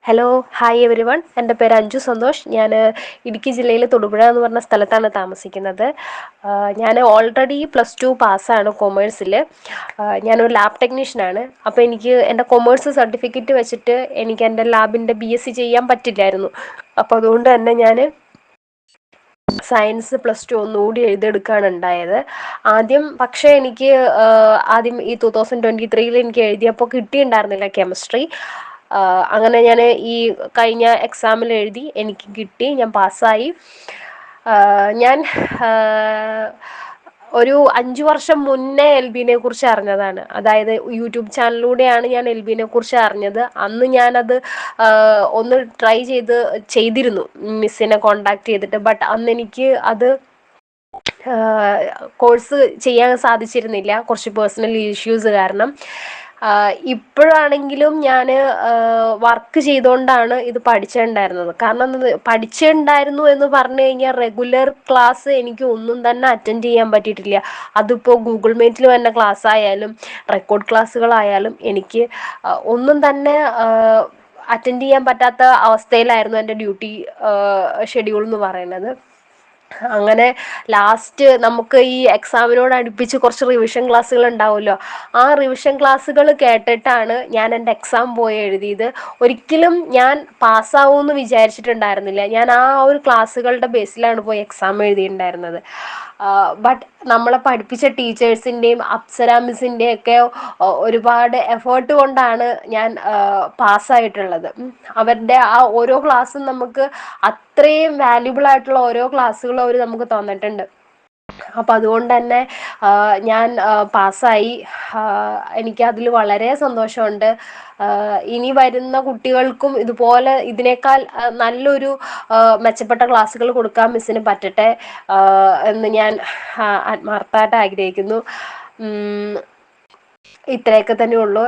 Hello, hi every one. എൻ്റെ പേര് അഞ്ജു സന്തോഷ്. ഞാൻ ഇടുക്കി ജില്ലയിൽ തൊടുപുഴ എന്ന് പറഞ്ഞ സ്ഥലത്താണ് താമസിക്കുന്നത്. ഞാൻ ഓൾറെഡി +2 പാസ്സാണ് കൊമേഴ്സിൽ. ഞാനൊരു ലാബ് ടെക്നീഷ്യനാണ്. അപ്പോൾ എനിക്ക് എൻ്റെ കൊമേഴ്സ് സർട്ടിഫിക്കറ്റ് വെച്ചിട്ട് എനിക്ക് എൻ്റെ ലാബിൻ്റെ BSc ചെയ്യാൻ പറ്റില്ലായിരുന്നു. അപ്പോൾ അതുകൊണ്ട് തന്നെ ഞാൻ സയൻസ് +2 ഒന്നുകൂടി എഴുതിയെടുക്കുകയാണ് ഉണ്ടായത്. പക്ഷേ എനിക്ക് ആദ്യം ഈ 2023 എനിക്ക് എഴുതിയപ്പോൾ കിട്ടിയിട്ടുണ്ടായിരുന്നില്ല കെമിസ്ട്രി. അങ്ങനെ ഞാൻ ഈ കഴിഞ്ഞ എക്സാമിൽ എഴുതി, എനിക്ക് കിട്ടി, ഞാൻ പാസ്സായി. ഞാൻ ഒരു 5 വർഷം മുന്നേ LBനെ കുറിച്ച് അറിഞ്ഞതാണ്. അതായത് യൂട്യൂബ് ചാനലിലൂടെയാണ് ഞാൻ LBനെ കുറിച്ച് അറിഞ്ഞത്. അന്ന് ഞാനത് ഒന്ന് ട്രൈ ചെയ്തിരുന്നു മിസ്സിനെ കോണ്ടാക്ട് ചെയ്തിട്ട്. ബട്ട് അന്ന് എനിക്ക് അത് കോഴ്സ് ചെയ്യാൻ സാധിച്ചിരുന്നില്ല, കുറച്ച് പേഴ്സണൽ ഇഷ്യൂസ് കാരണം. ഇപ്പോഴാണെങ്കിലും ഞാൻ വർക്ക് ചെയ്തുകൊണ്ടാണ് ഇത് പഠിച്ചിട്ടുണ്ടായിരുന്നത്. കാരണം പഠിച്ചിട്ടുണ്ടായിരുന്നു എന്ന് പറഞ്ഞു കഴിഞ്ഞാൽ റെഗുലർ ക്ലാസ് എനിക്ക് ഒന്നും തന്നെ അറ്റൻഡ് ചെയ്യാൻ പറ്റിയിട്ടില്ല. അതിപ്പോൾ ഗൂഗിൾ മീറ്റിൽ വന്ന ക്ലാസ് ആയാലും റെക്കോർഡ് ക്ലാസ്സുകളായാലും എനിക്ക് ഒന്നും തന്നെ അറ്റൻഡ് ചെയ്യാൻ പറ്റാത്ത അവസ്ഥയിലായിരുന്നു എൻ്റെ ഡ്യൂട്ടി ഷെഡ്യൂൾ എന്ന് പറയുന്നത്. അങ്ങനെ ലാസ്റ്റ് നമുക്ക് ഈ എക്സാമിനോട് അടുപ്പിച്ച് കുറച്ച് റിവിഷൻ ക്ലാസ്സുകൾ ഉണ്ടാവുമല്ലോ. ആ റിവിഷൻ ക്ലാസ്സുകൾ കേട്ടിട്ടാണ് ഞാൻ എൻ്റെ എക്സാം പോയി എഴുതിയത്. ഒരിക്കലും ഞാൻ പാസ്സാവുമെന്ന് വിചാരിച്ചിട്ടുണ്ടായിരുന്നില്ല. ഞാൻ ആ ഒരു ക്ലാസ്സുകളുടെ ബേസിലാണ് പോയി എക്സാം എഴുതിയിട്ടുണ്ടായിരുന്നത്. ബട്ട് നമ്മളെ പഠിപ്പിച്ച ടീച്ചേഴ്സിൻ്റെയും അപ്സര മിസ്സിൻ്റെയും ഒക്കെ ഒരുപാട് എഫേർട്ട് കൊണ്ടാണ് ഞാൻ പാസ്സായിട്ടുള്ളത്. അവരുടെ ആ ഓരോ ക്ലാസ്സും നമുക്ക് അത്രയും വാല്യുബിൾ ആയിട്ടുള്ള ഓരോ ക്ലാസ്സുകളും അവർ നമുക്ക് തന്നിട്ടുണ്ട്. അപ്പം അതുകൊണ്ട് തന്നെ ഞാൻ പാസ്സായി. എനിക്കതിൽ വളരെ സന്തോഷമുണ്ട്. ഇനി വരുന്ന കുട്ടികൾക്കും ഇതുപോലെ ഇതിനേക്കാൾ നല്ലൊരു മെച്ചപ്പെട്ട ക്ലാസ്സുകൾ കൊടുക്കാൻ മിസ്സിന് പറ്റട്ടെ എന്ന് ഞാൻ ആത്മാർത്ഥമായിട്ട് ആഗ്രഹിക്കുന്നു. ഇത്രയൊക്കെ തന്നെ ഉള്ളൂ.